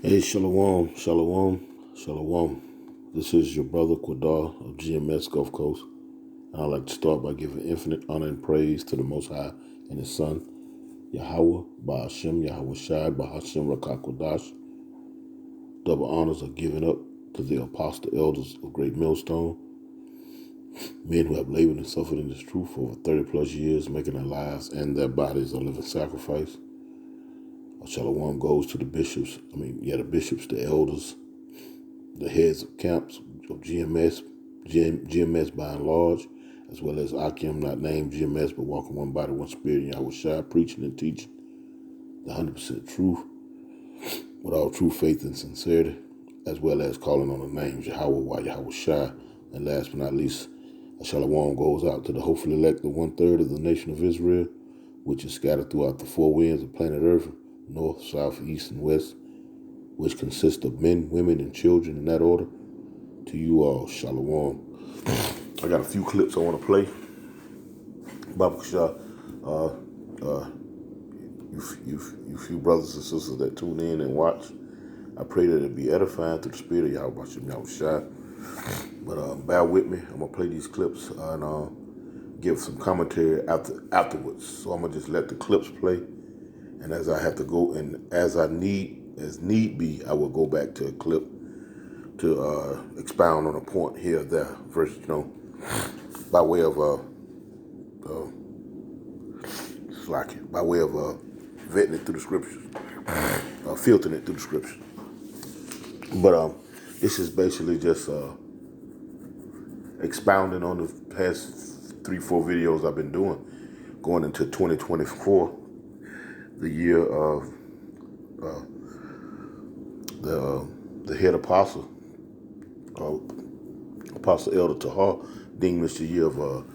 Hey, Shalom, Shalom, Shalom. This is your brother Quadar of GMS Gulf Coast. And I'd like to start by giving infinite honor and praise to the Most High and His Son, Yahweh, Ba'ashem, Yahweh Shai, Ba'ashem, Rakakwadash. Double honors are given up to the apostle elders of Great Millstone, men who have labored and suffered in this truth for over 30 plus years, making their lives and their bodies a living sacrifice. Shalom goes to the bishops, the bishops, the elders, the heads of camps of GMS by and large, as well as Akim, not named GMS, but walking one body, one spirit, Yahweh Shai, preaching and teaching the 100% truth with all true faith and sincerity, as well as calling on the names Yahweh, Yahweh Shai. And last but not least, a shalom goes out to the hopefully elected 1/3 of the nation of Israel, which is scattered throughout the four winds of planet Earth, north, south, east, and west, which consists of men, women, and children in that order. To you all, shalom. I got a few clips I want to play. Baba Shah, you few brothers and sisters that tune in and watch, I pray that it be edifying through the spirit of Yahweh Shah. But bear with me. I'm going to play these clips and give some commentary afterwards. So I'm going to just let the clips play. And as I have to go, and as need be, I will go back to a clip to expound on a point here or there, first, by way of vetting it through the scriptures, filtering it through the scriptures. But this is basically just expounding on the past 3-4 videos I've been doing, going into 2024, the year of the head apostle, Apostle Elder Tahar, deemed this the year of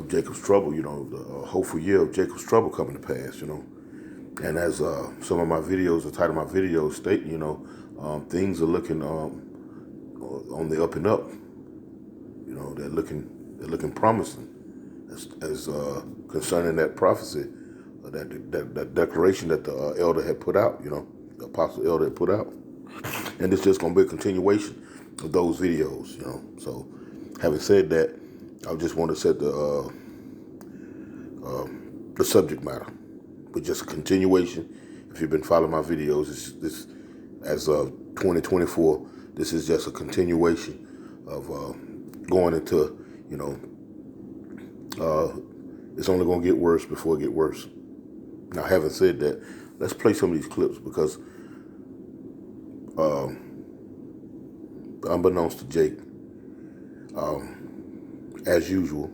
Jacob's trouble, the hopeful year of Jacob's trouble coming to pass, And as some of my videos, the title of my videos state, things are looking on the up and up. They're looking promising as concerning that prophecy, that declaration that the elder had put out, the apostle elder had put out. And it's just going to be a continuation of those videos, So, having said that, I just want to set the subject matter, but just a continuation. If you've been following my videos, this as of 2024, this is just a continuation of going into, it's only going to get worse before it get worse. Now, having said that, let's play some of these clips because, unbeknownst to Jake, as usual,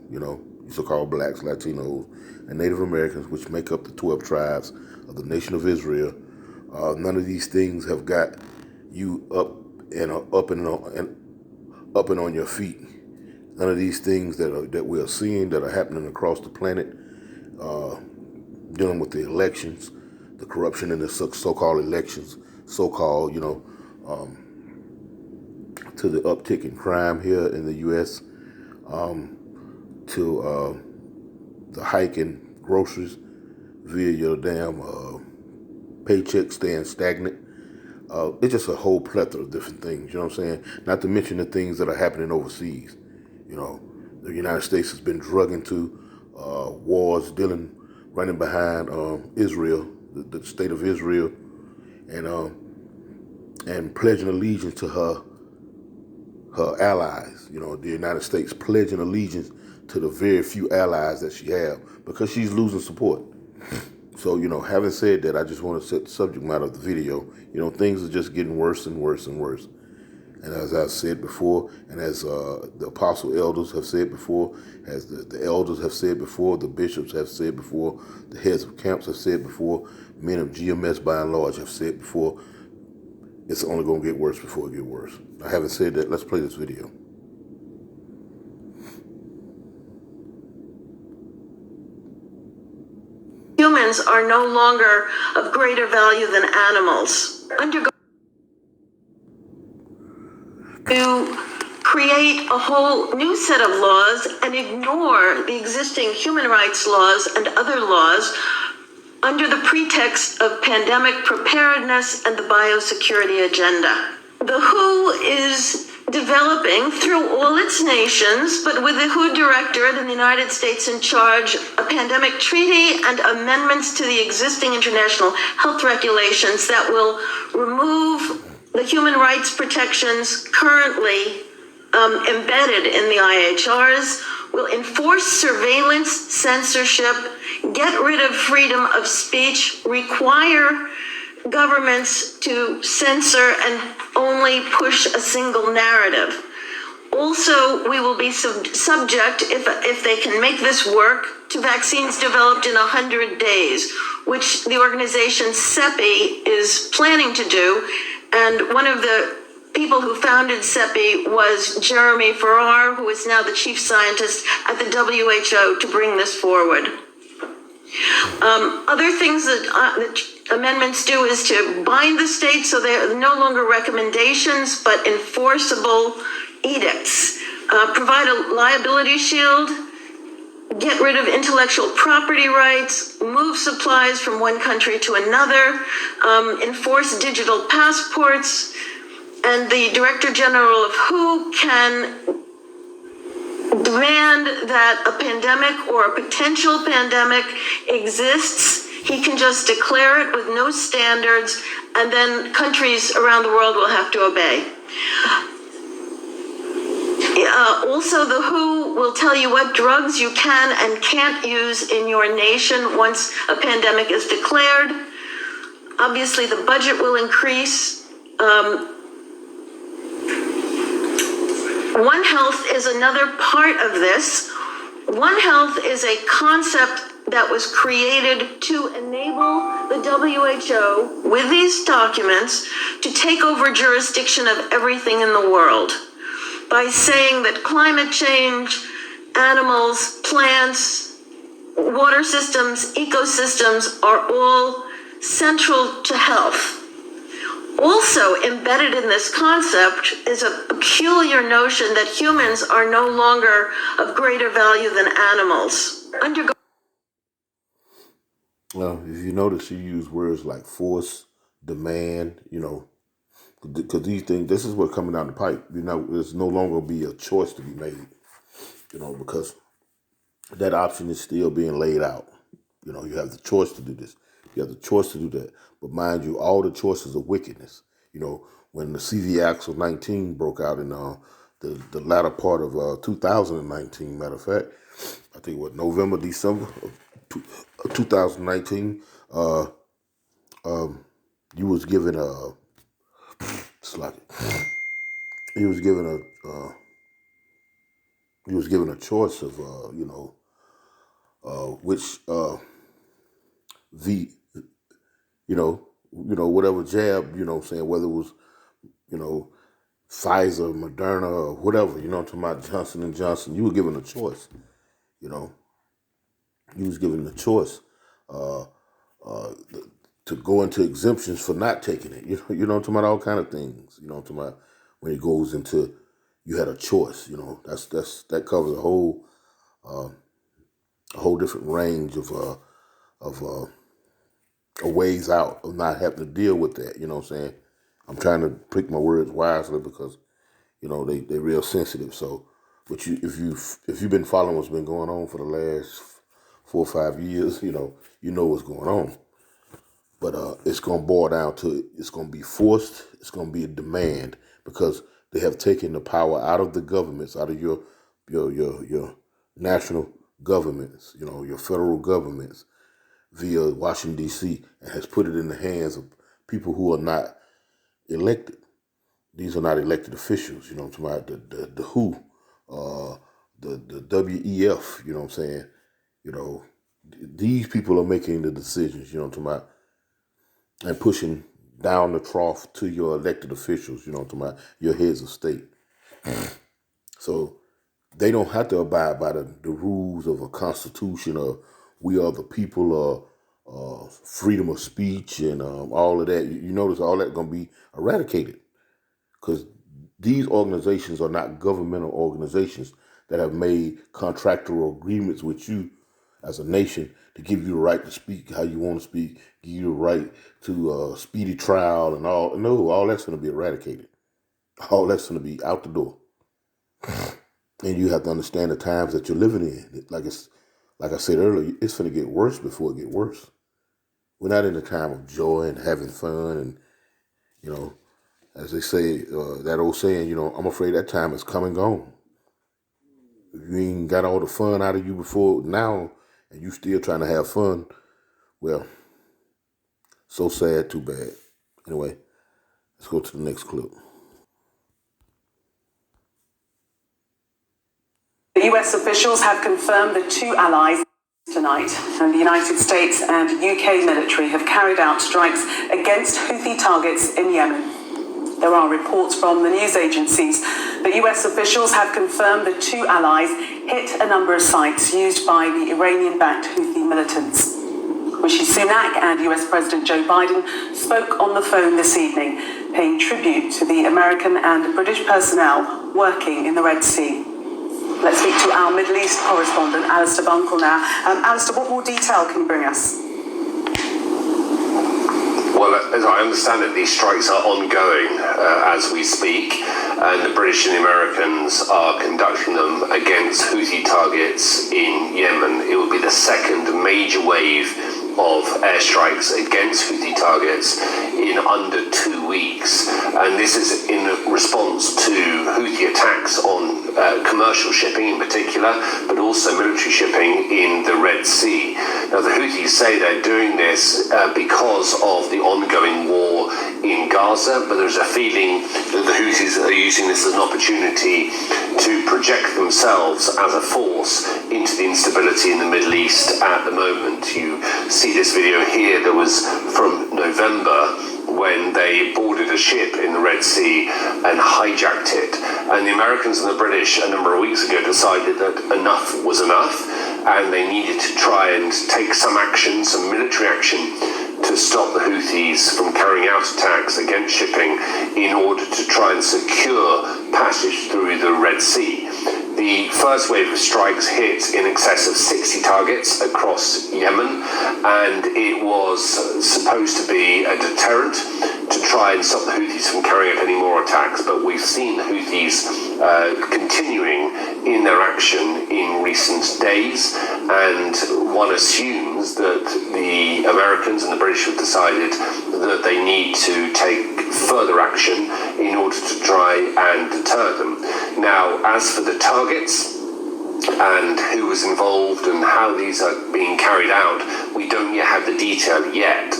so-called blacks, Latinos, and Native Americans, which make up the 12 tribes of the nation of Israel, none of these things have got you up and on your feet. None of these things that we are seeing that are happening across the planet, dealing with the elections, the corruption in the so-called elections, to the uptick in crime here in the U.S., to the hike in groceries via your damn paycheck staying stagnant. It's just a whole plethora of different things, you know what I'm saying? Not to mention the things that are happening overseas. The United States has been drug into wars, running behind Israel, the state of Israel, and pledging allegiance to her allies. The United States pledging allegiance to the very few allies that she have because she's losing support. So, having said that, I just want to set the subject matter of the video. Things are just getting worse and worse and worse. And as I said before, and as the apostle elders have said before, as the elders have said before, the bishops have said before, the heads of camps have said before, men of GMS by and large have said before, it's only going to get worse before it gets worse. Now, having said that, let's play this video. Humans are no longer of greater value than animals. To create a whole new set of laws and ignore the existing human rights laws and other laws under the pretext of pandemic preparedness and the biosecurity agenda. The WHO is developing through all its nations, but with the WHO directorate in the United States in charge, a pandemic treaty and amendments to the existing international health regulations that will remove the human rights protections currently embedded in the IHRs, will enforce surveillance, censorship, get rid of freedom of speech, require governments to censor and only push a single narrative. Also, we will be subject, if they can make this work, to vaccines developed in 100 days, which the organization CEPI is planning to do. And one of the people who founded CEPI was Jeremy Farrar, who is now the chief scientist at the WHO, to bring this forward. Other things that amendments do is to bind the states so they're no longer recommendations but enforceable edicts. Provide a liability shield, get rid of intellectual property rights, move supplies from one country to another, enforce digital passports, and the Director General of WHO can demand that a pandemic or a potential pandemic exists. He can just declare it with no standards, and then countries around the world will have to obey. Also, the WHO will tell you what drugs you can and can't use in your nation once a pandemic is declared. Obviously, the budget will increase. One Health is another part of this. One Health is a concept that was created to enable the WHO, with these documents, to take over jurisdiction of everything in the world by saying that climate change, animals, plants, water systems, ecosystems are all central to health. Also embedded in this concept is a peculiar notion that humans are no longer of greater value than animals. Well, if you notice, you use words like force, demand, because these things, this is what's coming down the pipe. There's no longer be a choice to be made, because that option is still being laid out. You have the choice to do this. You have the choice to do that. But mind you, all the choices are wickedness. When the CV Acts of 19 broke out in the latter part of 2019, matter of fact, I think November, December of 2019, you was given he was given a choice of which whatever jab, saying, whether it was, Pfizer, Moderna, or whatever, I'm talking about Johnson & Johnson, you were given a choice, you was given the choice to go into exemptions for not taking it, I'm talking about all kind of things, I'm talking about when it goes into, you had a choice, that covers a whole different range of a ways out of not having to deal with that. You know what I'm saying? I'm trying to pick my words wisely because, they're real sensitive. So, but if you've been following what's been going on for the last 4 or 5 years, you know what's going on. But it's going to boil down to, it's going to be forced. It's going to be a demand because they have taken the power out of the governments, out of your national governments, your federal governments, via Washington, D.C., and has put it in the hands of people who are not elected. These are not elected officials, I'm talking about the WHO, the WEF, you know what I'm saying? These people are making the decisions, I'm talking about, and pushing down the trough to your elected officials, I'm talking about, your heads of state. So they don't have to abide by the rules of a constitution or we are the people of freedom of speech and all of that. You notice all that going to be eradicated because these organizations are not governmental organizations that have made contractual agreements with you as a nation to give you the right to speak how you want to speak, give you the right to speedy trial and all. No, all that's going to be eradicated. All that's going to be out the door. And you have to understand the times that you're living in. Like I said earlier, it's going to get worse before it get worse. We're not in a time of joy and having fun and, as they say, that old saying, I'm afraid that time is come and gone. If you ain't got all the fun out of you before now and you still trying to have fun, well, so sad, too bad. Anyway, let's go to the next clip. The US officials have confirmed that 2 allies tonight, and the United States and UK military have carried out strikes against Houthi targets in Yemen. There are reports from the news agencies that US officials have confirmed that 2 allies hit a number of sites used by the Iranian-backed Houthi militants. Rishi Sunak and US President Joe Biden spoke on the phone this evening, paying tribute to the American and British personnel working in the Red Sea. Let's speak to our Middle East correspondent, Alistair Bunkle now. Alistair, what more detail can you bring us? Well, as I understand it, these strikes are ongoing as we speak, and the British and the Americans are conducting them against Houthi targets in Yemen. It will be the second major wave of airstrikes against Houthi targets in under 2 weeks. And this is in response to Houthi attacks on commercial shipping in particular, but also military shipping in the Red Sea. Now, the Houthis say they're doing this because of the ongoing war in Gaza, but there's a feeling that the Houthis are using this as an opportunity to project themselves as a force into the instability in the Middle East at the moment. You see this video here that was from November when they boarded a ship in the Red Sea and hijacked it. And the Americans and the British a number of weeks ago decided that enough was enough and they needed to try and take some action, some military action, to stop the Houthis from carrying out attacks against shipping in order to try and secure passage through the Red Sea. The first wave of strikes hit in excess of 60 targets across Yemen, and it was supposed to be a deterrent to try and stop the Houthis from carrying out any more attacks, but we've seen the Houthis continuing in their action in recent days, and one assumes that the Americans and the British have decided that they need to take further action in order to try and deter them. Now, as for the targets and who was involved and how these are being carried out, we don't yet have the detail yet.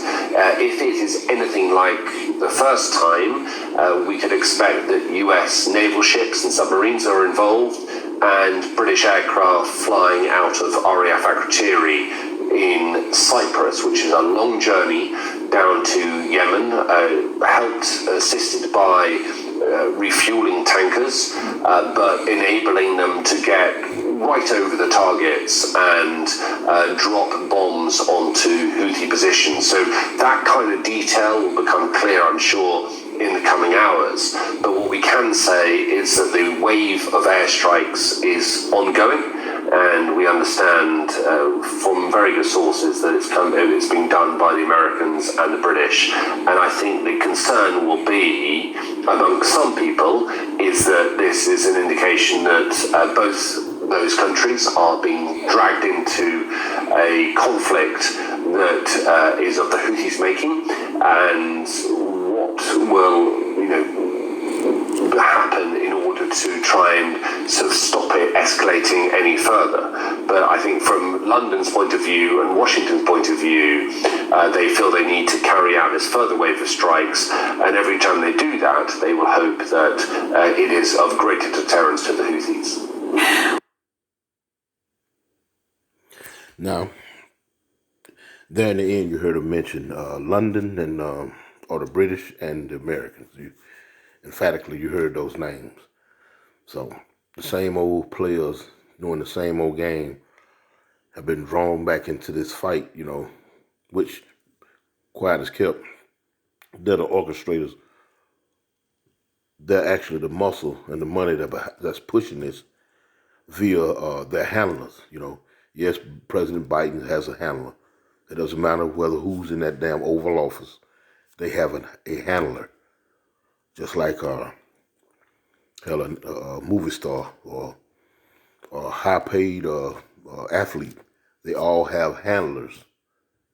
If it is anything like the first time, we could expect that US naval ships and submarines are involved and British aircraft flying out of RAF Akrotiri in Cyprus, which is a long journey down to Yemen, assisted by refueling tankers, but enabling them to get right over the targets and drop bombs onto Houthi positions. So that kind of detail will become clear, I'm sure, in the coming hours. But what we can say is that the wave of airstrikes is ongoing, and we understand from very good sources that it's being done by the Americans and the British. And I think the concern will be, among some people, is that this is an indication that both those countries are being dragged into a conflict that is of the Houthis making, and what will, happen in order to try and sort of stop it escalating any further. But I think from London's point of view and Washington's point of view, they feel they need to carry out this further wave of strikes, and every time they do that, they will hope that it is of greater deterrence to the Houthis. Now, there in the end, you heard him mention London and or the British and the Americans. Emphatically, you heard those names. So the same old players doing the same old game have been drawn back into this fight, which, quiet as kept, they're the orchestrators. They're actually the muscle and the money that's pushing this via their handlers, Yes, President Biden has a handler. It doesn't matter whether who's in that damn Oval Office. They have a handler, just like a movie star or a high-paid athlete. They all have handlers.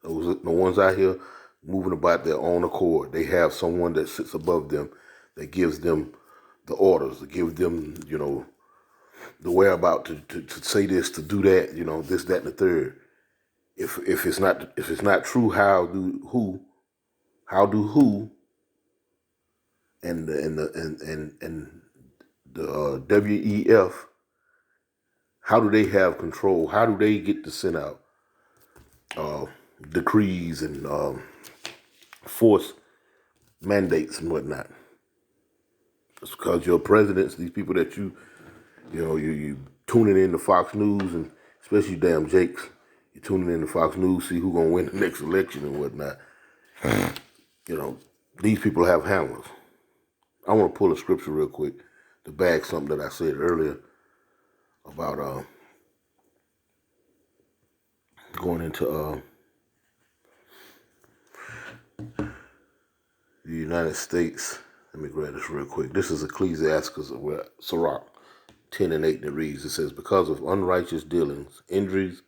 The ones out here moving about their own accord, they have someone that sits above them that gives them the orders, to give them, the whereabout to say this, to do that, this, that, and the third. If it's not true, how do who and the WEF, how do they have control? How do they get to send out decrees and force mandates and whatnot? It's because your presidents, these people that you tuning in to Fox News, and especially you damn Jakes, you tuning in to Fox News, see who's gonna win the next election and whatnot. These people have handlers. I want to pull a scripture real quick to bag something that I said earlier about going into the United States. Let me grab this real quick. This is Ecclesiastes, Sirach 10:8, and it reads, it says, because of unrighteous dealings, injuries,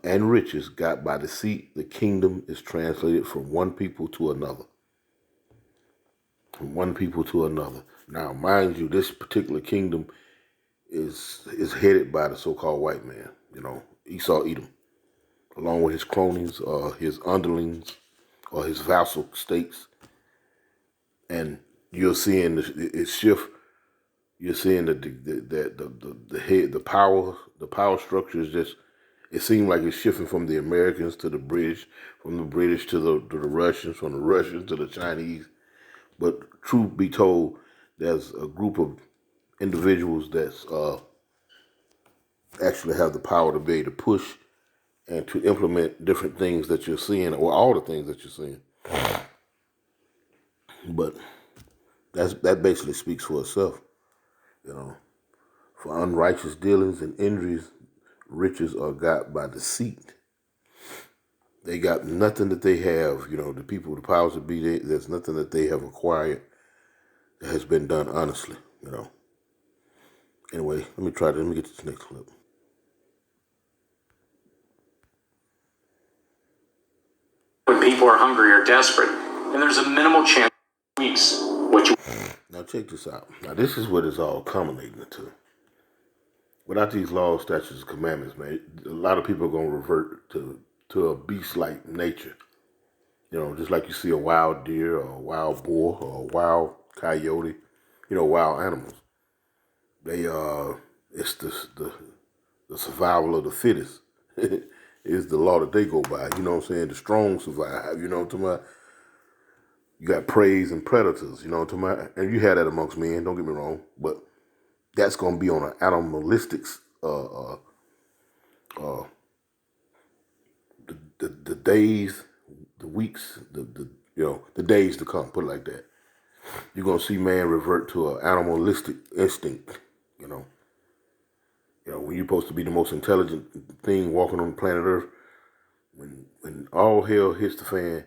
and riches got by deceit, the kingdom is translated from one people to another. From one people to another. Now, mind you, this particular kingdom is headed by the so-called white man, Esau Edom, along with his cronies, his underlings, or his vassal states. And you're seeing it shift. You're seeing the power structure is just, it seems like it's shifting from the Americans to the British, from the British to the Russians, from the Russians to the Chinese. But truth be told, there's a group of individuals that's actually have the power to be able to push and to implement different things that you're seeing, or all the things that you're seeing. But that basically speaks for itself, For unrighteous dealings and injuries, riches are got by deceit. They got nothing that they have, the people, the powers that be, there's nothing that they have acquired that has been done honestly, Anyway, let me get this next clip. When people are hungry or desperate, and there's a minimal chance of weeks. Now check this out. Now this is what it's all culminating into. Without these laws, statutes, and commandments, man, a lot of people are going to revert to a beast-like nature. Just like you see a wild deer or a wild boar or a wild coyote, wild animals. They it's the survival of the fittest is the law that they go by. You know what I'm saying? The strong survive. You know what I'm talking about? You got preys and predators. You know what I'm talking about? And you had that amongst men. Don't get me wrong, but that's going to be on an animalistic the days, the weeks, the days to come. Put it like that. You're gonna see man revert to an animalistic instinct. When you're supposed to be the most intelligent thing walking on planet Earth, when all hell hits the fan,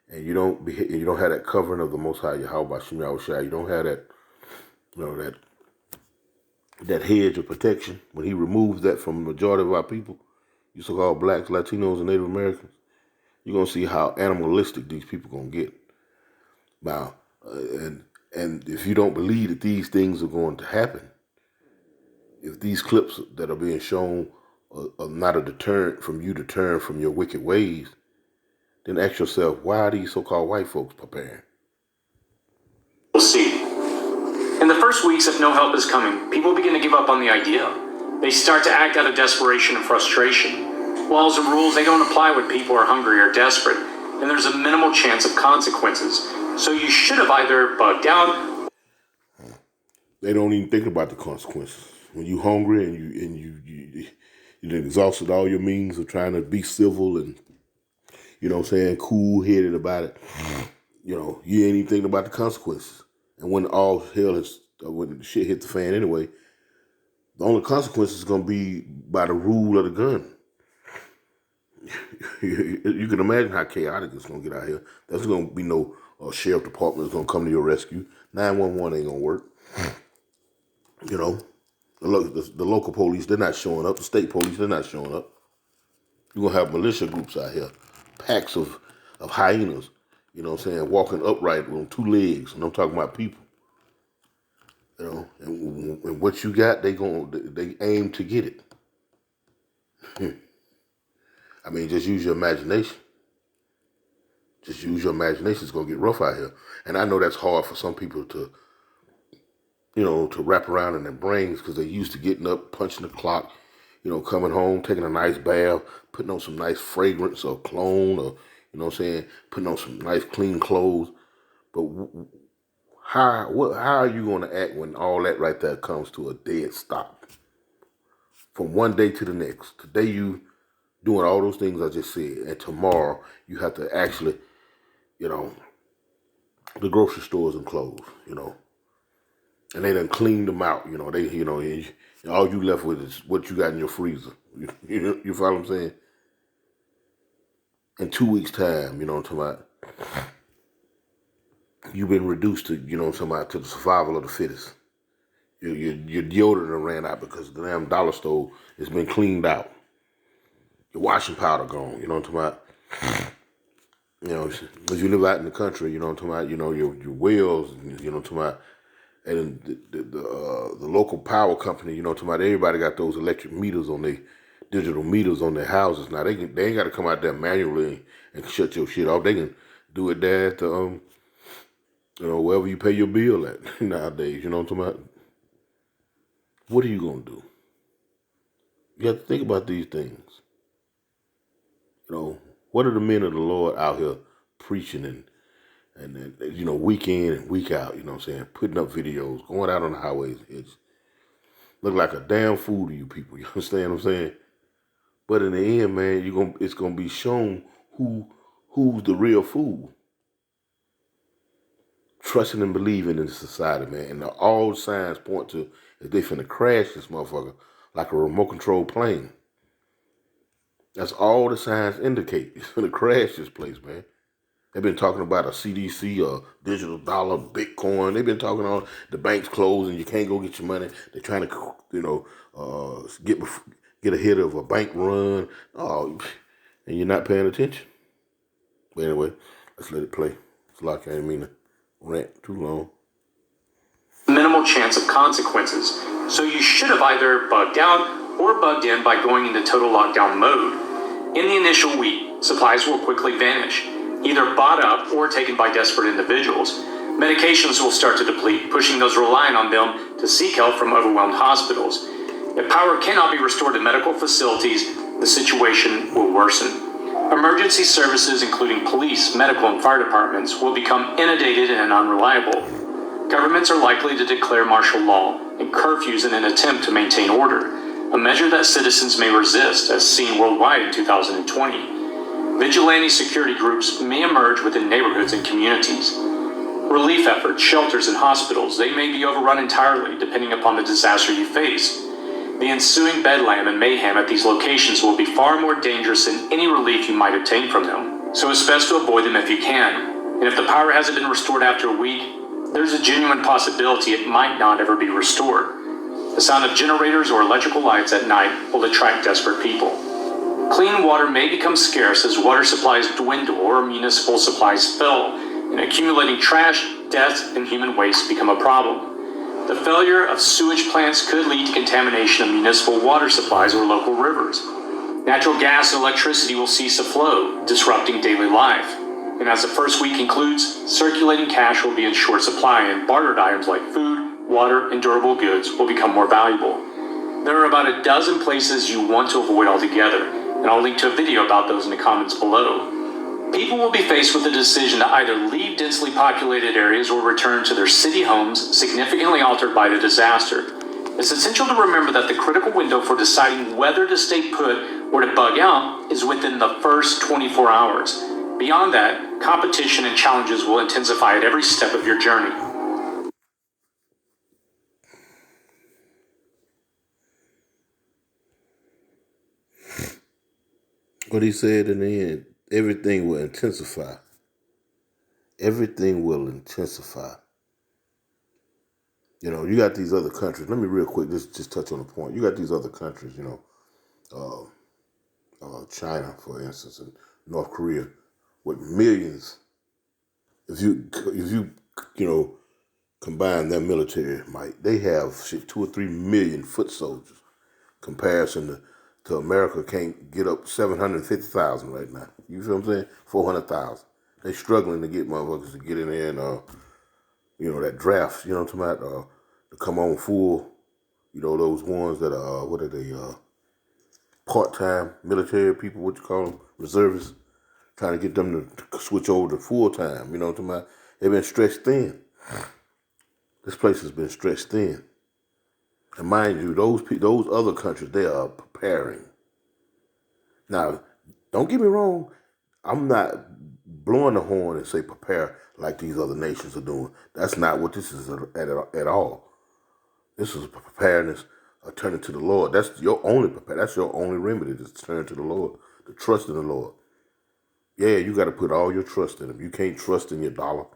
and you don't have that covering of the Most High Yahweh Shem Yahushua, you don't have that that hedge of protection. When He removes that from the majority of our people, you so-called blacks, Latinos, and Native Americans, you're gonna see how animalistic these people gonna get. Now, and if you don't believe that these things are going to happen, if these clips that are being shown are not a deterrent from you to turn from your wicked ways, then ask yourself, why are these so-called white folks preparing? We'll see. In the first weeks, if no help is coming, people begin to give up on the idea. They start to act out of desperation and frustration. Laws and rules, they don't apply when people are hungry or desperate, and there's a minimal chance of consequences. So you should have either bugged out. They don't even think about the consequences. When you're hungry and you exhausted all your means of trying to be civil and, cool-headed about it, you ain't even thinking about the consequences. And when all hell when the shit hit the fan anyway, The only consequence is going to be by the rule of the gun. You can imagine how chaotic it's going to get out here. There's going to be no sheriff department that's going to come to your rescue. 911 ain't going to work. You know, the local police, they're not showing up. The state police, they're not showing up. You're going to have militia groups out here, packs of hyenas, you know what I'm saying, walking upright on two legs. And I'm talking about people. You know, and what you got, they aim to get it. I mean, just use your imagination. Just use your imagination. It's going to get rough out here. And I know that's hard for some people to, you know, to wrap around in their brains because they're used to getting up, punching the clock, you know, coming home, taking a nice bath, putting on some nice fragrance or cologne or, you know what I'm saying, putting on some nice clean clothes. But how are you going to act when all that right there comes to a dead stop? From one day to the next. Today you doing all those things I just said, and tomorrow you have to actually, you know, the grocery stores and closed, you know, and they done cleaned them out, you know, all you left with is what you got in your freezer. You follow what I'm saying? In 2 weeks' time, you know what I'm talking about? You've been reduced to, you know what I'm talking about, to the survival of the fittest. Your deodorant ran out because the damn dollar store has been cleaned out. Your washing powder gone, you know what I'm talking about? You know, because you live out in the country, you know what I'm talking about, you know, your wells, you know what I'm talking about, and the local power company, you know what I'm talking about, everybody got those electric meters on their, digital meters on their houses. Now, they ain't got to come out there manually and shut your shit off. They can do it there at the, you know, wherever you pay your bill at nowadays, you know what I'm talking about? What are you going to do? You have to think about these things. You know, what are the men of the Lord out here preaching and you know, week in and week out, you know what I'm saying, putting up videos, going out on the highways. It's look like a damn fool to you people, you understand what I'm saying? But in the end, man, it's gonna be shown who's the real fool. Trusting and believing in the society, man. And all signs point to that they finna crash this motherfucker like a remote control plane. That's all the signs indicate. It's finna crash this place, man. They've been talking about a CDC, a digital dollar, Bitcoin. They've been talking on the banks closed and you can't go get your money. They're trying to, you know, get ahead of a bank run. Oh, and you're not paying attention. But anyway, let's let it play. It's like I didn't mean to rant too long. Minimal chance of consequences. So you should have either bugged out or bugged in by going into total lockdown mode. In the initial week, supplies will quickly vanish, either bought up or taken by desperate individuals. Medications will start to deplete, pushing those relying on them to seek help from overwhelmed hospitals. If power cannot be restored to medical facilities, the situation will worsen. Emergency services, including police, medical, and fire departments, will become inundated and unreliable. Governments are likely to declare martial law and curfews in an attempt to maintain order, a measure that citizens may resist, as seen worldwide in 2020. Vigilante security groups may emerge within neighborhoods and communities. Relief efforts, shelters, and hospitals, they may be overrun entirely, depending upon the disaster you face. The ensuing bedlam and mayhem at these locations will be far more dangerous than any relief you might obtain from them. So it's best to avoid them if you can. And if the power hasn't been restored after a week, there's a genuine possibility it might not ever be restored. The sound of generators or electrical lights at night will attract desperate people. Clean water may become scarce as water supplies dwindle or municipal supplies fail, and accumulating trash, death, and human waste become a problem. The failure of sewage plants could lead to contamination of municipal water supplies or local rivers. Natural gas and electricity will cease to flow, disrupting daily life. And as the first week concludes, circulating cash will be in short supply, and bartered items like food, water, and durable goods will become more valuable. There are about a dozen places you want to avoid altogether, and I'll link to a video about those in the comments below. People will be faced with the decision to either leave densely populated areas or return to their city homes significantly altered by the disaster. It's essential to remember that the critical window for deciding whether to stay put or to bug out is within the first 24 hours. Beyond that, competition and challenges will intensify at every step of your journey. But he said in the end, everything will intensify. Everything will intensify. You know, you got these other countries. Let me real quick just touch on the point. You got these other countries, you know, China, for instance, and North Korea, with millions. If you know, combine their military might, they have 2 or 3 million foot soldiers. Comparison to America can't get up 750,000 right now. You feel what I'm saying? 400,000. They struggling to get motherfuckers to get in there and you know, that draft. You know what I'm talking about? To come on full. You know, those ones that are what are they? Part-time military people. What you call them? Reservists. Trying to get them to switch over to full-time. You know what I'm talking about? They've been stretched thin. This place has been stretched thin. And mind you, those other countries, they are preparing. Now, don't get me wrong. I'm not blowing the horn and say prepare like these other nations are doing. That's not what this is at all. This is preparedness of turning to the Lord. That's your only That's your only remedy, is to turn to the Lord, to trust in the Lord. Yeah, you got to put all your trust in Him. You can't trust in your dollar.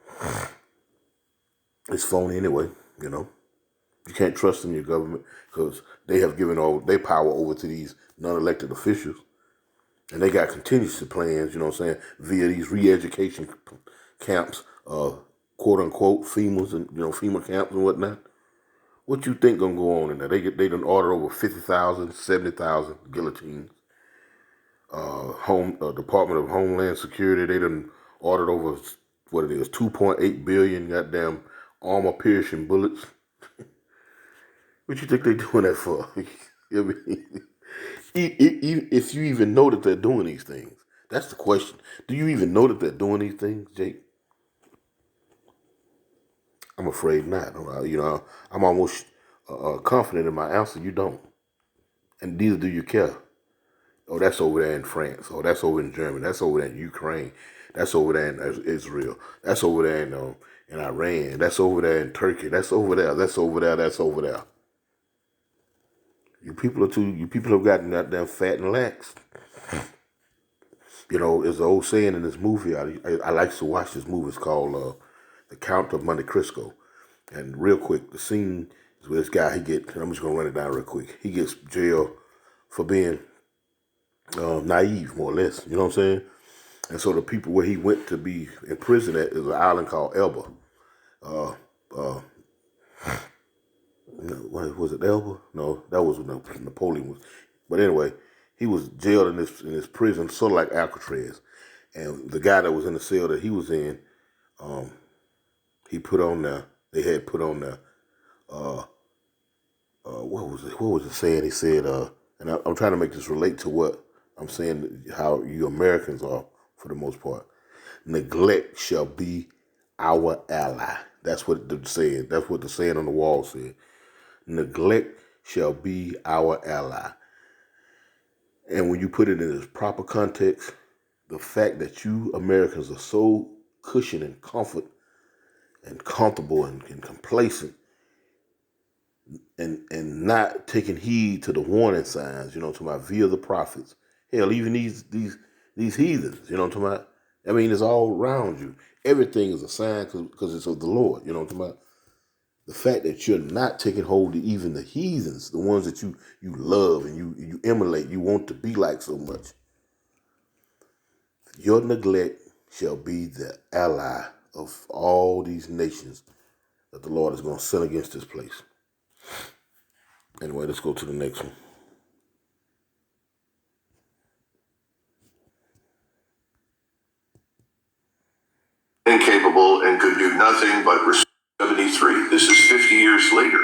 It's phony anyway, you know. You can't trust in your government because they have given all their power over to these non-elected officials. And they got contingency plans, you know what I'm saying, via these re-education camps, quote unquote, FEMAs and, you know, FEMA camps and whatnot. What you think gonna go on in there? They done ordered over 50,000, 70,000 guillotines. Department of Homeland Security, they done ordered over, what it is, 2.8 billion goddamn armor-piercing bullets. What you think they doing that for? I mean, if you even know that they're doing these things, that's the question. Do you even know that they're doing these things, Jake? I'm afraid not. You know, I'm almost confident in my answer. You don't, and neither do you care. Oh, that's over there in France. Oh, that's over in Germany. That's over there in Ukraine. That's over there in Israel. That's over there in Iran. That's over there in Turkey. That's over there. That's over there. That's over there. You people have gotten goddamn fat and lax. You know, there's an old saying in this movie. I like to watch this movie. It's called The Count of Monte Cristo. And real quick, the scene is where this guy, I'm just going to run it down real quick. He gets jailed for being naive, more or less. You know what I'm saying? And so the people where he went to be in prison at is an island called Elba. Was it Elba? No, that was when Napoleon was. But anyway, he was jailed in this prison, sort of like Alcatraz. And the guy that was in the cell that he was in, he put on there. They had put on there. What was it? What was it saying? He said, and I'm trying to make this relate to what I'm saying, how you Americans are for the most part. Neglect shall be our ally. That's what the saying. That's what the saying on the wall said. Neglect shall be our ally. And when you put it in its proper context, the fact that you Americans are so cushioned and comfortable and complacent and not taking heed to the warning signs, you know, to my via the prophets. Hell, even these heathens, you know what I'm talking about? I mean, it's all around you. Everything is a sign because it's of the Lord, you know what I'm talking about? The fact that you're not taking hold of even the heathens, the ones that you love and you emulate, you want to be like so much. Your neglect shall be the ally of all these nations that the Lord is going to send against this place. Anyway, let's go to the next one. Incapable and could do nothing but 73. This is 50 years later.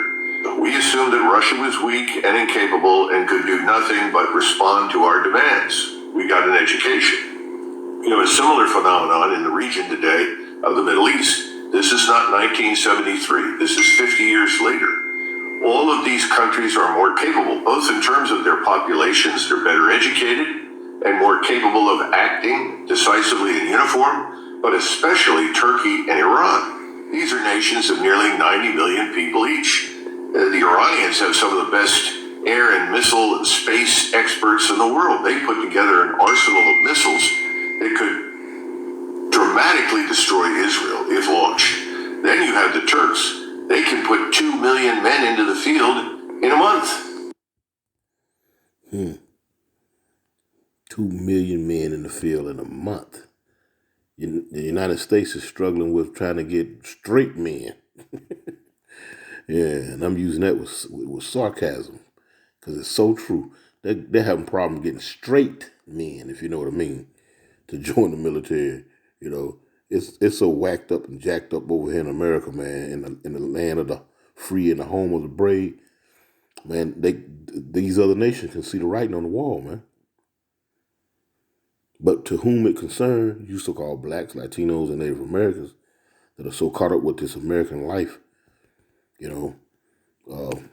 We assumed that Russia was weak and incapable and could do nothing but respond to our demands. We got an education. You know, a similar phenomenon in the region today of the Middle East. This is not 1973. This is 50 years later. All of these countries are more capable, both in terms of their populations, they're better educated and more capable of acting decisively in uniform, but especially Turkey and Iran. These are nations of nearly 90 million people each. The Iranians have some of the best air and missile and space experts in the world. They put together an arsenal of missiles that could dramatically destroy Israel if launched. Then you have the Turks. They can put 2 million men into the field in a month. 2 million men in the field in a month. The United States is struggling with trying to get straight men. Yeah, and I'm using that with sarcasm because it's so true. They're having problems getting straight men, if you know what I mean, to join the military. You know, it's so whacked up and jacked up over here in America, man, in the land of the free and the home of the brave. Man, these other nations can see the writing on the wall, man. But to whom it concerns, you so-called blacks, Latinos, and Native Americans that are so caught up with this American life, you know,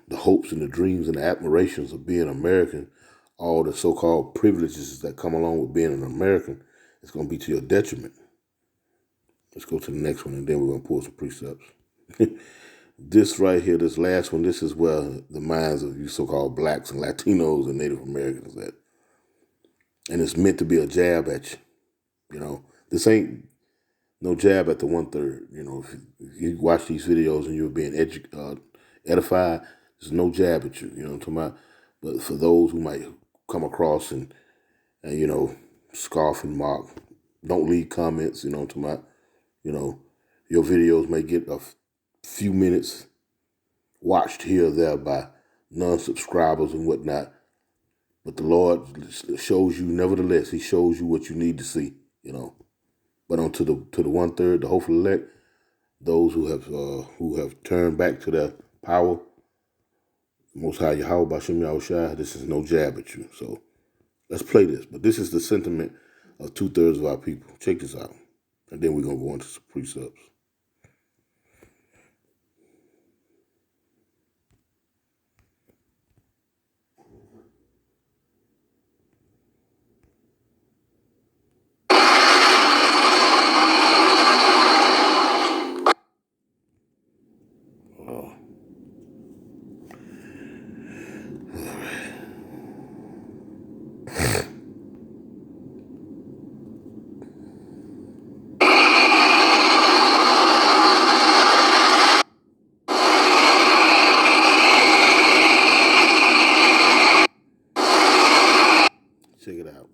the hopes and the dreams and the admirations of being American, all the so-called privileges that come along with being an American, it's going to be to your detriment. Let's go to the next one, and then we're going to pull some precepts. This right here, this last one, this is where the minds of you so-called blacks and Latinos and Native Americans are at. And it's meant to be a jab at you. You know, this ain't no jab at the 1/3. You know, if you watch these videos and you're being edified, there's no jab at you. You know what I'm talking about? But for those who might come across and you know, scoff and mock, don't leave comments. You know what I'm talking about? You know, your videos may get a few minutes watched here or there by non-subscribers and whatnot. But the Lord shows you, nevertheless, he shows you what you need to see, you know. But on to the 1/3, the hopeful elect, those who have turned back to their power, Most High Yahweh Bashim Yahushua, this is no jab at you. So let's play this. But this is the sentiment of 2/3 of our people. Check this out. And then we're going to go into some precepts. Check it out.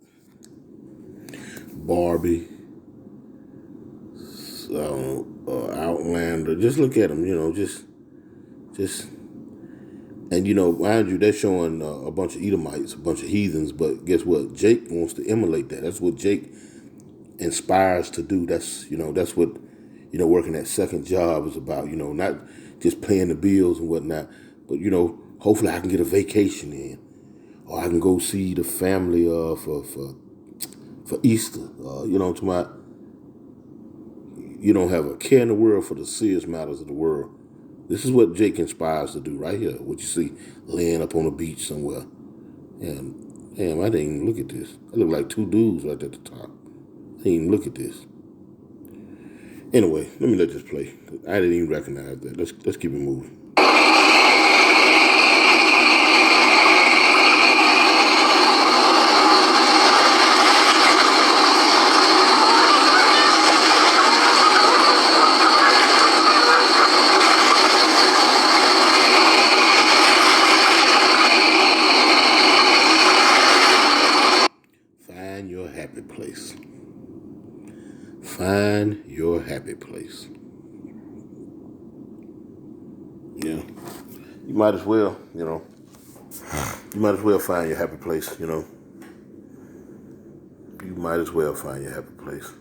Barbie, Outlander. Just look at them, you know, just, and you know, mind you, they're showing a bunch of Edomites, a bunch of heathens. But guess what? Jake wants to emulate that. That's what Jake inspires to do. That's what, you know, working that second job is about. You know, not just paying the bills and whatnot, but you know, hopefully I can get a vacation in, or I can go see the family for Easter. You know what I'm talking about? You don't have a care in the world for the serious matters of the world. This is what Jake inspires to do right here. What you see laying up on a beach somewhere. And damn, I didn't even look at this. I look like two dudes right at the top. I didn't even look at this. Anyway, let me let this play. I didn't even recognize that. Let's keep it moving. Find your happy place. Find your happy place. Yeah. You might as well, you know. You might as well find your happy place, you know. You might as well find your happy place.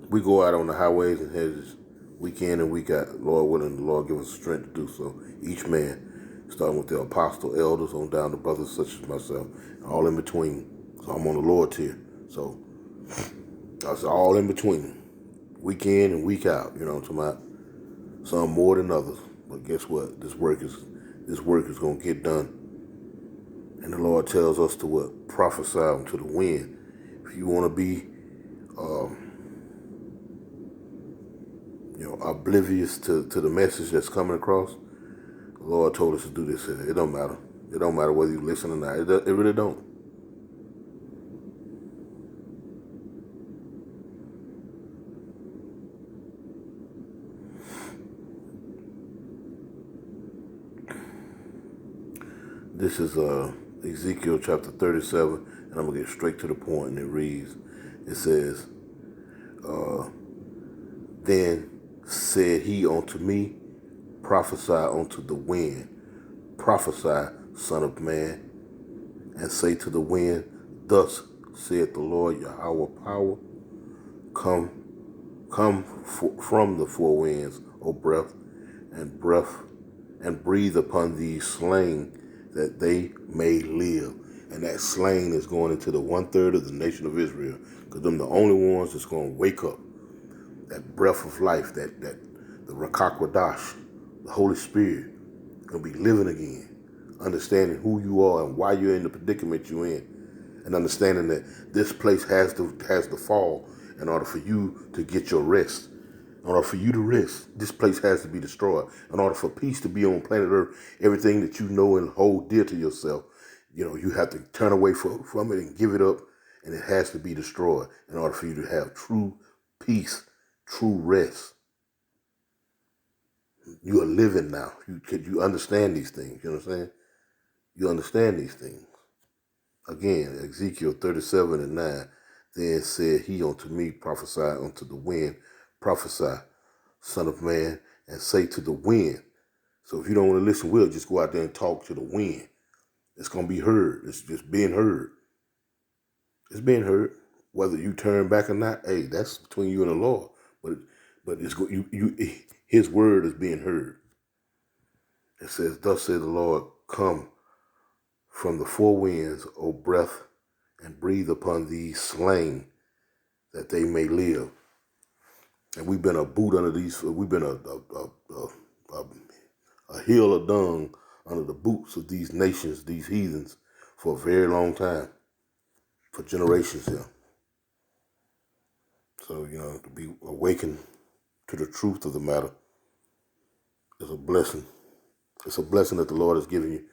We go out on the highways and hedges week in and week out. Lord willing, the Lord give us the strength to do so. Each man, starting with the apostle, elders, on down to brothers such as myself, all in between. So I'm on the Lord tier. So that's all in between. Week in and week out. You know what I'm talking about? Some more than others. But guess what? This work is going to get done. And the Lord tells us to what? Prophesy to the wind. If you want to be, oblivious to the message that's coming across, the Lord told us to do this. It don't matter. It don't matter whether you listen or not. It really don't. This is Ezekiel chapter 37, and I'm going to get straight to the point, and it reads, it says, Then said he unto me, prophesy unto the wind, prophesy, son of man, and say to the wind, thus saith the Lord Yahweh power, come from the four winds, O breath, and breathe upon these slain, that they may live. And that slain is going into the 1/3 of the nation of Israel, because them the only ones that's going to wake up. That breath of life, the Rakak Wadash, the Holy Spirit, going to be living again, understanding who you are and why you're in the predicament you're in, and understanding that this place has to fall in order for you to get your rest. In order for you to rest, this place has to be destroyed. In order for peace to be on planet Earth, everything that you know and hold dear to yourself, you have to turn away from it and give it up, and it has to be destroyed in order for you to have true peace, true rest. You are living now. You understand these things. You know what I'm saying? You understand these things. Again, Ezekiel 37:9. Then said he unto me, prophesy unto the wind, prophesy, son of man, and say to the wind. So if you don't want to listen, we'll just go out there and talk to the wind. It's going to be heard. It's just being heard. It's being heard. Whether you turn back or not, hey, that's between you and the Lord. But it's his word is being heard. It says, thus says the Lord, come from the four winds, O breath, and breathe upon these slain, that they may live. And we've been a boot under these. We've been a hill of dung under the boots of these nations, these heathens, for a very long time, for generations here. So to be awakened to the truth of the matter is a blessing. It's a blessing that the Lord has given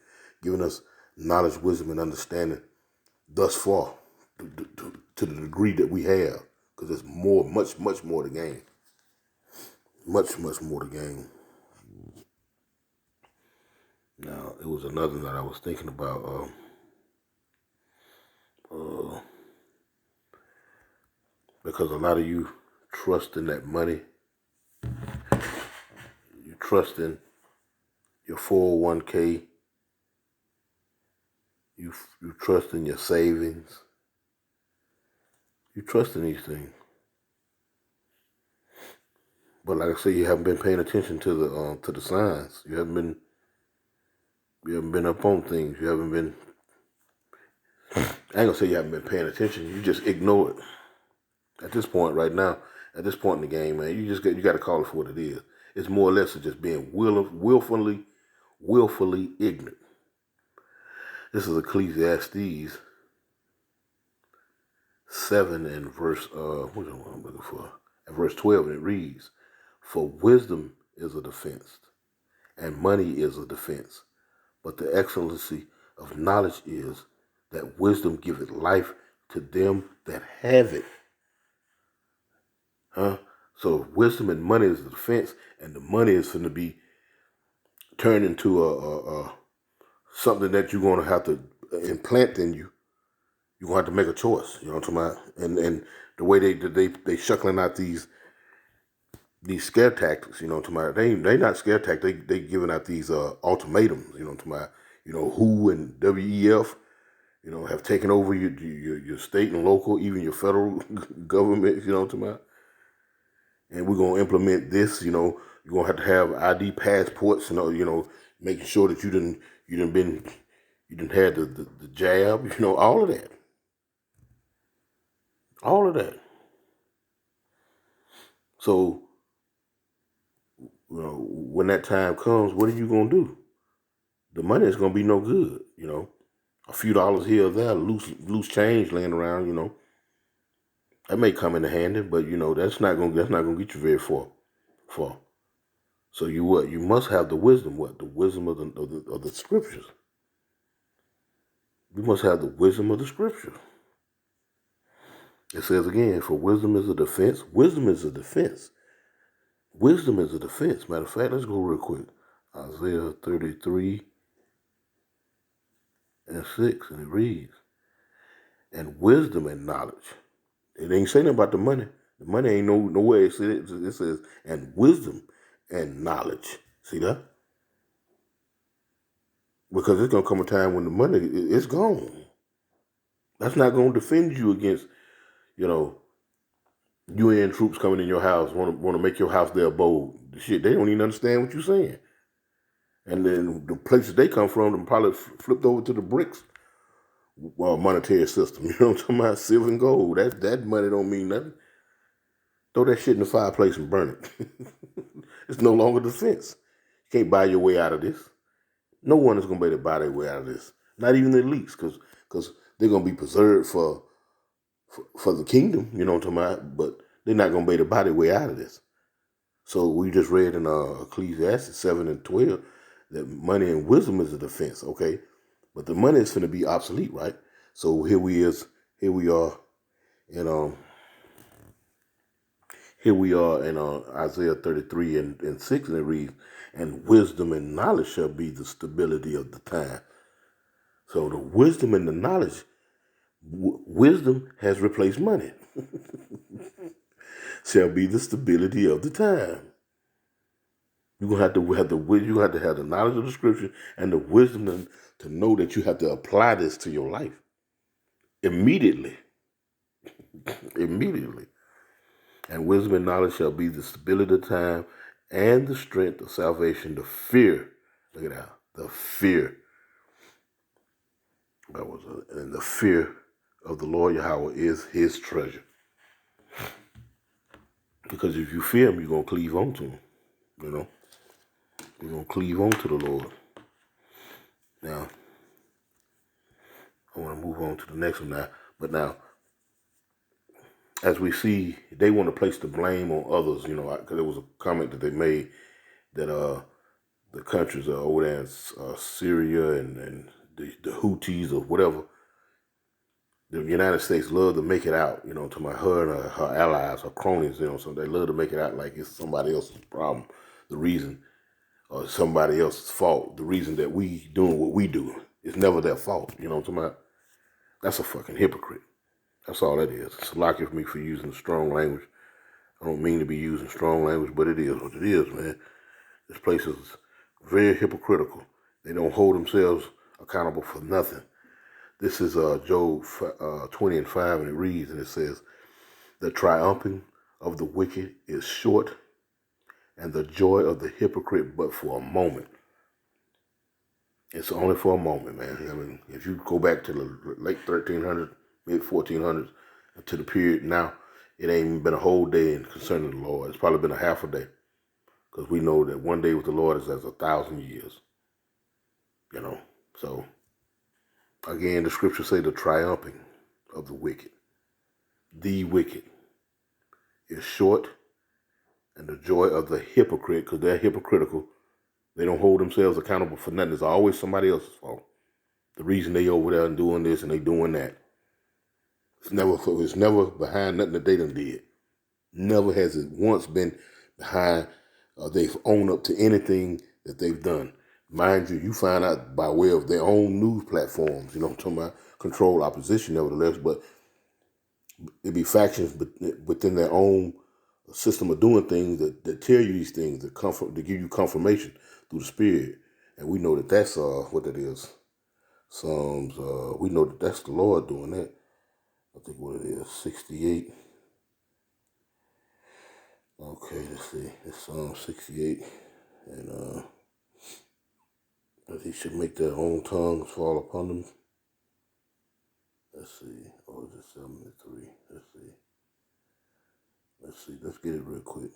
us knowledge, wisdom, and understanding thus far, to the degree that we have, because there's much more to gain. Much more to gain. Now, it was another that I was thinking about. Because a lot of you trust in that money. You trust in your 401k. You trust in your savings. You trust in these things. But like I say, you haven't been paying attention to the signs. You haven't been up on things. You haven't been. I ain't gonna say you haven't been paying attention. You just ignore it. At this point, right now, at this point in the game, man, you got to call it for what it is. It's more or less of just being willfully ignorant. This is Ecclesiastes 7 and verse what am I looking for? At verse 12, and it reads, "For wisdom is a defense, and money is a defense. But the excellency of knowledge is that wisdom giveth life to them that have it." So wisdom and money is the defense, and the money is going to be turned into a something that you're going to have to implant in you. You're going to have to make a choice. You know what I'm talking about? And the way they shuckling out these scare tactics. You know what I'm talking about? They not scare tactics. They giving out these ultimatums. You know what I'm talking about? WHO and WEF. Have taken over your state and local, even your federal government. You know what I'm talking about? And we're gonna implement this. You're gonna have ID passports. Making sure that you didn't had the jab. All of that. All of that. So, when that time comes, what are you gonna do? The money is gonna be no good. A few dollars here or there, loose change laying around. That may come in handy, but that's not gonna get you very far. So you what? You must have the wisdom. What? The wisdom of the scriptures. You must have the wisdom of the scripture. It says again, for wisdom is a defense. Wisdom is a defense. Wisdom is a defense. Matter of fact, let's go real quick. Isaiah 33 and 6, and it reads, and wisdom and knowledge. It ain't saying about the money. The money ain't nowhere. It says, and wisdom and knowledge. See that? Because it's going to come a time when the money is gone. That's not going to defend you against, UN troops coming in your house, want to make your house their abode. Shit, they don't even understand what you're saying. And then the places they come from, them probably flipped over to the BRICS monetary system. You know what I'm talking about? Silver and gold. That money don't mean nothing. Throw that shit in the fireplace and burn it. It's no longer defense. You can't buy your way out of this. No one is going to be able to buy their way out of this. Not even the elites, because they're going to be preserved for the kingdom, you know what I'm talking about? But they're not going to be able to buy their way out of this. So we just read in Ecclesiastes 7 and 12 that money and wisdom is a defense, okay? But the money is going to be obsolete, right? So here we are in Isaiah 33 and 6, and it reads, and wisdom and knowledge shall be the stability of the time. So the wisdom and the knowledge, wisdom has replaced money. Shall be the stability of the time. You're gonna have to have the knowledge of the scripture and the wisdom to know that you have to apply this to your life immediately. Immediately. And wisdom and knowledge shall be the stability of the time and the strength of salvation, the fear. Look at that. The fear. And the fear of the Lord Yahweh is his treasure. Because if you fear him, you're going to cleave on to him. You know? You're going to cleave on to the Lord. Now, I want to move on to the next one now. But now, as we see, they want to place the blame on others, because there was a comment that they made that the countries over there in Syria and the Houthis or whatever, the United States love to make it out, to her and her allies, her cronies, so they love to make it out like it's somebody else's problem, the reason, or somebody else's fault, the reason that we doing what we do. It's never their fault, you know what I'm talking about? That's a fucking hypocrite. That's all that is. It's lucky for me for using strong language. I don't mean to be using strong language, but it is what it is, man. This place is very hypocritical. They don't hold themselves accountable for nothing. This is Job 20 and 5, and it reads, and it says, the triumphing of the wicked is short, and the joy of the hypocrite but for a moment. It's only for a moment, man. I mean, if you go back to the late 1300s, mid 1400s, to the period now, it ain't even been a whole day concerning the Lord. It's probably been a half a day. Because we know that one day with the Lord is as 1,000 years. So, again, the scriptures say the triumphing of the wicked is short, and the joy of the hypocrite, because they're hypocritical, they don't hold themselves accountable for nothing. It's always somebody else's fault. The reason they over there and doing this and they doing that. It's never behind nothing that they done did. Never has it once been behind, they've owned up to anything that they've done. Mind you, you find out by way of their own news platforms, I'm talking about controlled opposition nevertheless, but it be factions within their own system of doing things that tell you these things, to give you confirmation through the Spirit. And we know that that's what that is. Psalms, we know that that's the Lord doing that. I think what it is, 68. Okay, let's see. It's Psalm 68. And that he should make their own tongues fall upon them. Let's see. Or is it 73? Let's see. Let's get it real quick.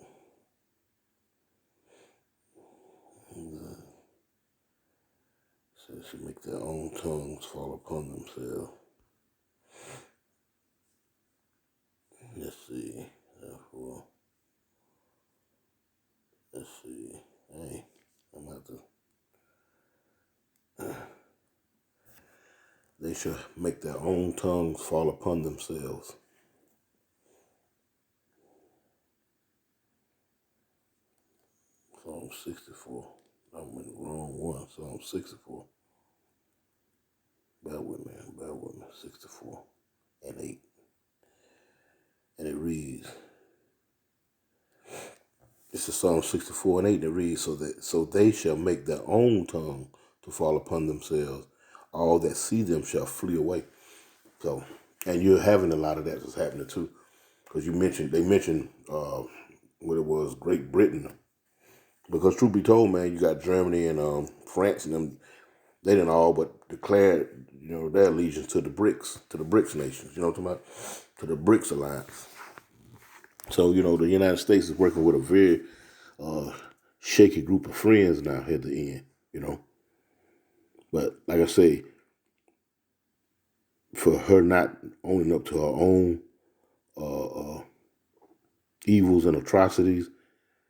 So they should make their own tongues fall upon themselves. Let's see. Let's see. they shall make their own tongues fall upon themselves. Psalm 64. I'm in the wrong one. Psalm 64. Bear with me. 64 and 8. And it reads, this is Psalm 64 and 8, and it reads, so they shall make their own tongue to fall upon themselves. All that see them shall flee away. So, and you're having a lot of that that's happening too. Because they mentioned what it was, Great Britain. Because truth be told, man, you got Germany and France and them, they didn't all but declared, their allegiance to the BRICS nations, you know what I'm talking about? To the BRICS alliance. So, the United States is working with a very shaky group of friends now at the end, But like I say, for her not owning up to her own evils and atrocities,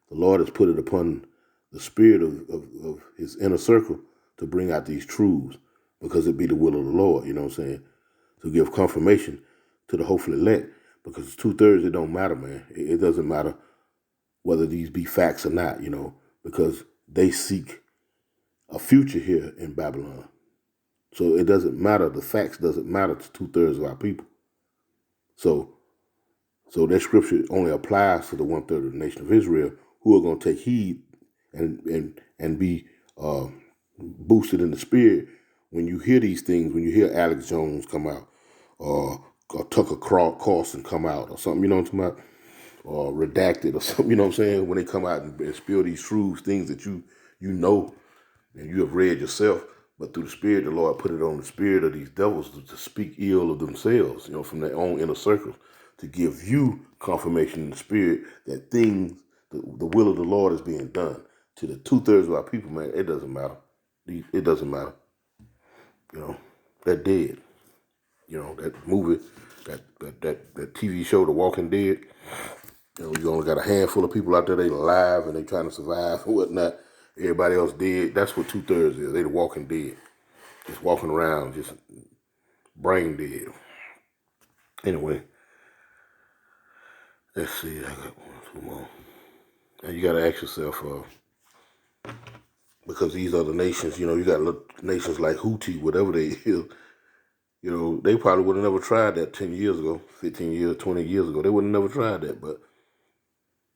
the Lord has put it upon the spirit of his inner circle to bring out these truths, because it be the will of the Lord, you know what I'm saying? To give confirmation to the hopefully elect, because 2/3, it don't matter, man. It doesn't matter whether these be facts or not, because they seek a future here in Babylon. So it doesn't matter. The facts doesn't matter to 2/3 of our people. So that scripture only applies to the 1/3 of the nation of Israel, who are going to take heed and be boosted in the spirit when you hear these things, when you hear Alex Jones come out, or Tucker Carlson come out, or something, you know what I'm talking about? Or Redacted, or something, you know what I'm saying? When they come out and spill these truths, things that you know and you have read yourself, but through the Spirit, the Lord put it on the spirit of these devils to speak ill of themselves, from their own inner circles, to give you confirmation in the Spirit that things, the will of the Lord is being done. To the 2/3 of our people, man, it doesn't matter. It doesn't matter. They're dead. That movie, that TV show, The Walking Dead, you only got a handful of people out there, they alive and they trying to survive and whatnot. Everybody else dead. That's what 2/3 is. They the walking dead. Just walking around, just brain dead. Anyway, let's see. I got 2 more. And you got to ask yourself, because these other nations, you got nations like Houthi, whatever they is, they probably would have never tried that 10 years ago, 15 years, 20 years ago. They would have never tried that. But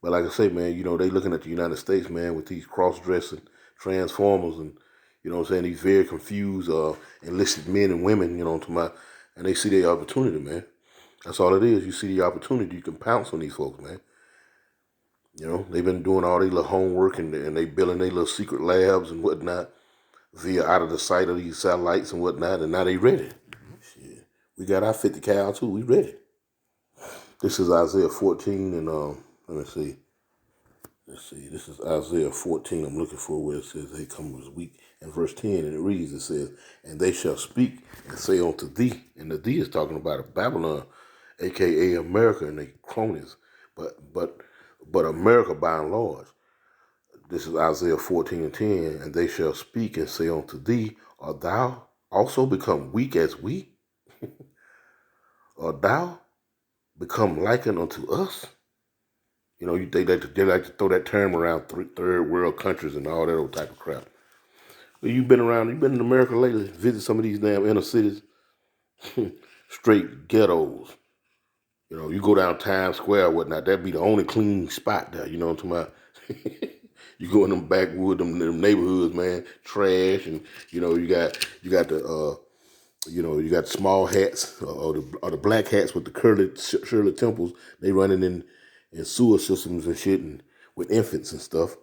like I say, man, they looking at the United States, man, with these cross-dressing transformers and, these very confused enlisted men and women, what I'm talking about, and they see their opportunity, man. That's all it is. You see the opportunity, you can pounce on these folks, man. They've been doing all their little homework and they building their little secret labs and whatnot via out of the sight of these satellites and whatnot, and now they ready. Shit. We got our 50 cal too. We ready. This is Isaiah 14 and let me see. Let's see. This is Isaiah 14. I'm looking for where it says they come as weak. And verse 10, and it reads, it says, and they shall speak and say unto thee, and the thee is talking about Babylon, aka America and their cronies, but America by and large. This is Isaiah 14 and 10, and they shall speak and say unto thee, art thou also become weak as we? Art thou become likened unto us? They like to throw that term around, third world countries and all that old type of crap. But you've been in America lately, visit some of these damn inner cities, straight ghettos. You go down Times Square or whatnot, that'd be the only clean spot there, you know what I'm talking about? You go in them backwood, them neighborhoods, man, trash, and you got the you got small hats or the black hats with the Shirley Temples. They running in sewer systems and shit, and with infants and stuff.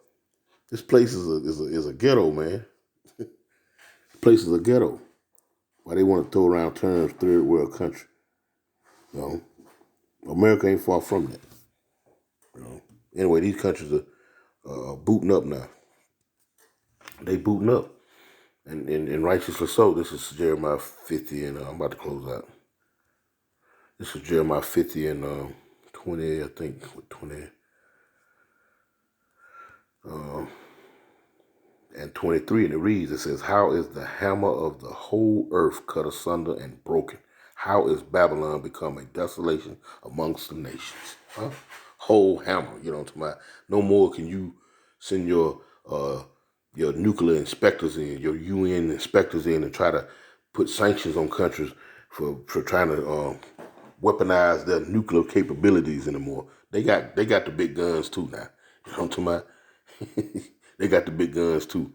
This place is a ghetto, man. This place is a ghetto. Why they want to throw around terms third world country? America ain't far from that. Anyway, these countries are booting up now. They booting up. And righteously so. This is Jeremiah 50, and I'm about to close out. This is Jeremiah 50 and 20, I think, 20. and 23, and it reads, it says, how is the hammer of the whole earth cut asunder and broken? How is Babylon become a desolation amongst the nations? Huh? Whole hammer, you know what I'm talking about? No more can you send your nuclear inspectors in, your UN inspectors in, and try to put sanctions on countries for trying to weaponize their nuclear capabilities anymore. They got the big guns too now. You know what I'm talking about? They got the big guns too.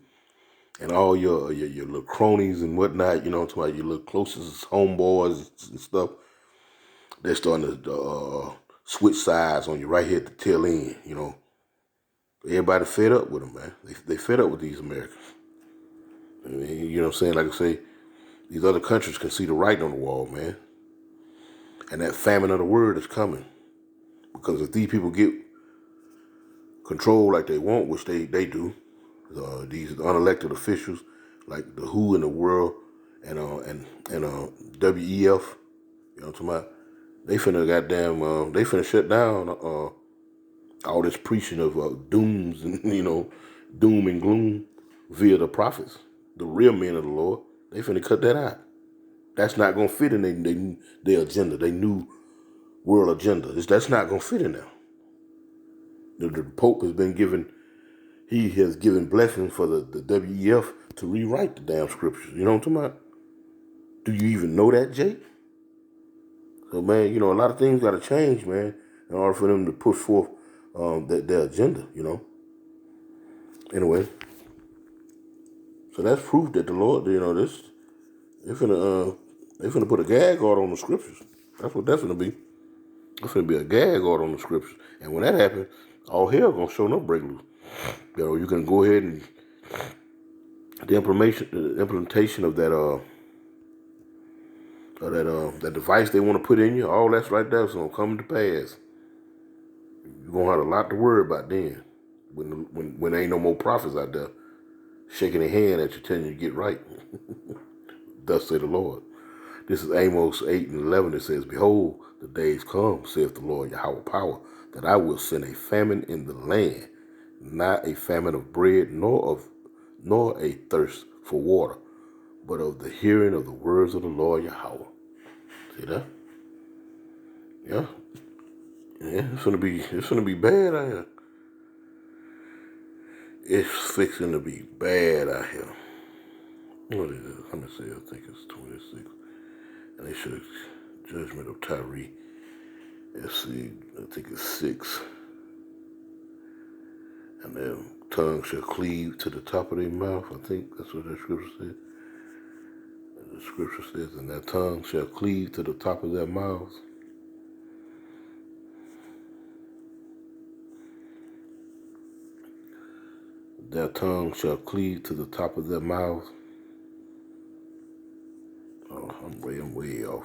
And all your little cronies and whatnot, you know what I'm talking about, your little closest homeboys and stuff, they're starting to switch sides on you right here at the tail end, you know. Everybody fed up with them, man. They fed up with these Americans. I mean, you know what I'm saying? Like I say, these other countries can see the writing on the wall, man. And that famine of the word is coming. Because if these people get control like they want, which they do, these unelected officials like the WHO in the world and WEF, you know what I'm talking about? They finna shut down all this preaching of dooms and doom and gloom via the prophets, the real men of the Lord. They finna cut that out. That's not gonna fit in their agenda, their new world agenda. That's not gonna fit in there. The Pope has been given. He has given blessings for the WEF to rewrite the damn scriptures. You know what I'm talking about? Do you even know that, Jake? So, man, a lot of things got to change, man, in order for them to push forth their agenda, Anyway, so that's proof that the Lord, they're finna put a gag order on the scriptures. That's what that's finna be. It's finna be a gag order on the scriptures. And when that happens, all hell gonna show no break loose. You can go ahead and the implementation of that that device they want to put in you, all that's right there, so gonna come to pass. You're gonna have a lot to worry about then, when there ain't no more prophets out there shaking their hand at you, telling you to get right. Thus say the Lord. This is Amos 8 and 11. It says, behold, the days come, saith the Lord Yahweh power, that I will send a famine in the land, not a famine of bread, nor a thirst for water, but of the hearing of the words of the Lord Yahweh. See that? Yeah. Yeah, it's gonna be bad out here. It's fixing to be bad out here. What is it? Let me see, I think it's 26. And they should judgment of Tyree. Let's see, I think it's 6. And their tongue shall cleave to the top of their mouth. I think that's what that scripture says. The scripture says, and their tongue shall cleave to the top of their mouths. Their tongue shall cleave to the top of their mouths. Oh, I'm way off.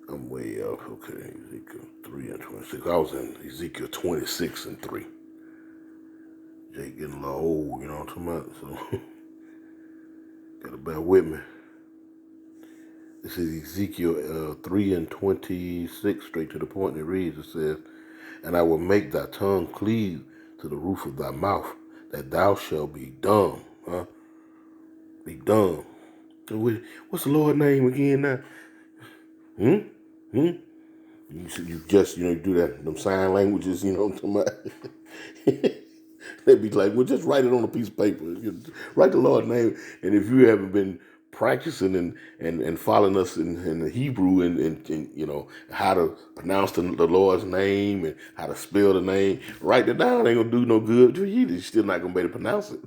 Okay, Ezekiel 3 and 26. I was in Ezekiel 26 and 3. Jake getting a little old, you know what I'm talking about? So, gotta bear with me. This is Ezekiel 3 and 26, straight to the point. It reads, it says, and I will make thy tongue cleave to the roof of thy mouth, that thou shalt be dumb. Huh? Be dumb. What's the Lord's name again now? You just, you do that, them sign languages, you know what I'm talking about? They'd be like, well, just write it on a piece of paper. Write the Lord's name. And if you haven't been practicing and following us in the Hebrew and how to pronounce the Lord's name and how to spell the name, write it down. Ain't gonna do no good to you. You're still not gonna be able to pronounce it.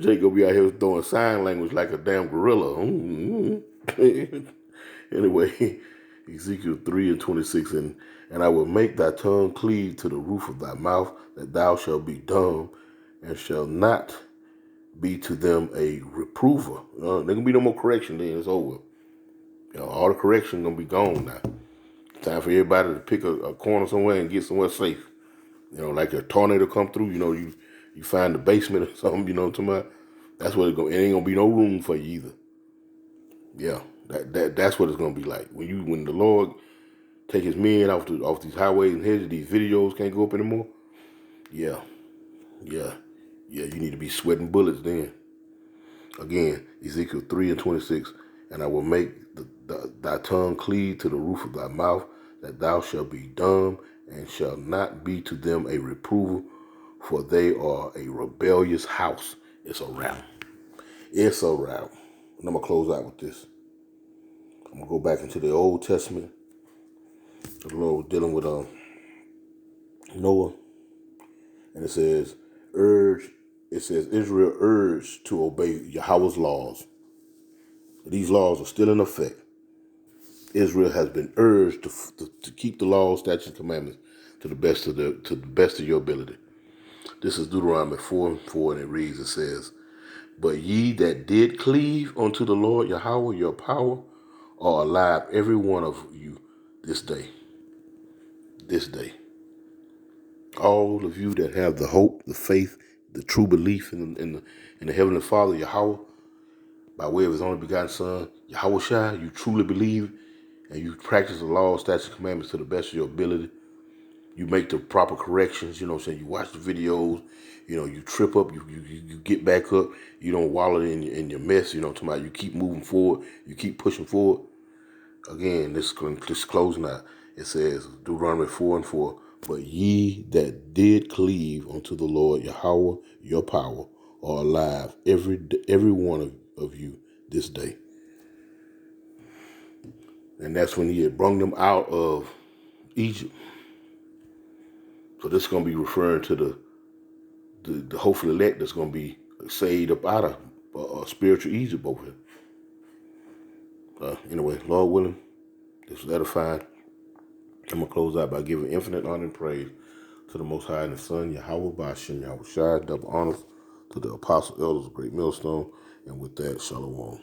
Jake gonna be out here throwing sign language like a damn gorilla. Anyway, Ezekiel 3 and 26, and I will make thy tongue cleave to the roof of thy mouth, that thou shalt be dumb, and shall not be to them a reprover. There gonna be no more correction then, it's over. All the correction gonna be gone now. It's time for everybody to pick a corner somewhere and get somewhere safe. Like a tornado come through, you find the basement or something, you know what I'm talking about? That's what it ain't gonna be no room for you either. Yeah, that's what it's gonna be like. When the Lord take his men off these highways and hedges, these videos can't go up anymore. Yeah, Yeah, you need to be sweating bullets then. Again, Ezekiel 3:26, and I will make thy tongue cleave to the roof of thy mouth, that thou shalt be dumb, and shalt not be to them a reproval, for they are a rebellious house. It's a wrap. It's a wrap. And I'm going to close out with this. I'm going to go back into the Old Testament. The Lord was dealing with Noah. And it says, Israel urged to obey Yahweh's laws. These laws are still in effect. Israel has been urged to keep the laws, statutes, and commandments to the best of your ability. This is Deuteronomy 4:4, and it reads, it says, but ye that did cleave unto the Lord Yahweh your power are alive, every one of you, this day. This day. All of you that have the hope, the faith, the true belief in the Heavenly Father, Yahweh, by way of His only begotten Son, Yahweh Shai, you truly believe and you practice the law, statutes, and commandments to the best of your ability. You make the proper corrections, you know what I'm saying? You watch the videos, you know, you trip up, you get back up, you don't wallow in your mess, you know what I'm talking about? You keep moving forward, you keep pushing forward. Again, this closing out. It says, Deuteronomy 4:4, but ye that did cleave unto the Lord Yahweh your power are alive, every one of you this day. And that's when He had brought them out of Egypt. So this is going to be referring to the hopeful elect that's going to be saved up out of spiritual Egypt over here. Anyway, Lord willing, this was edifying. I'm going to close out by giving infinite honor and praise to the Most High and the Son, Yahweh Bashim, Yahweh Shai, double honors to the apostle elders of Great Millstone. And with that, Shalom.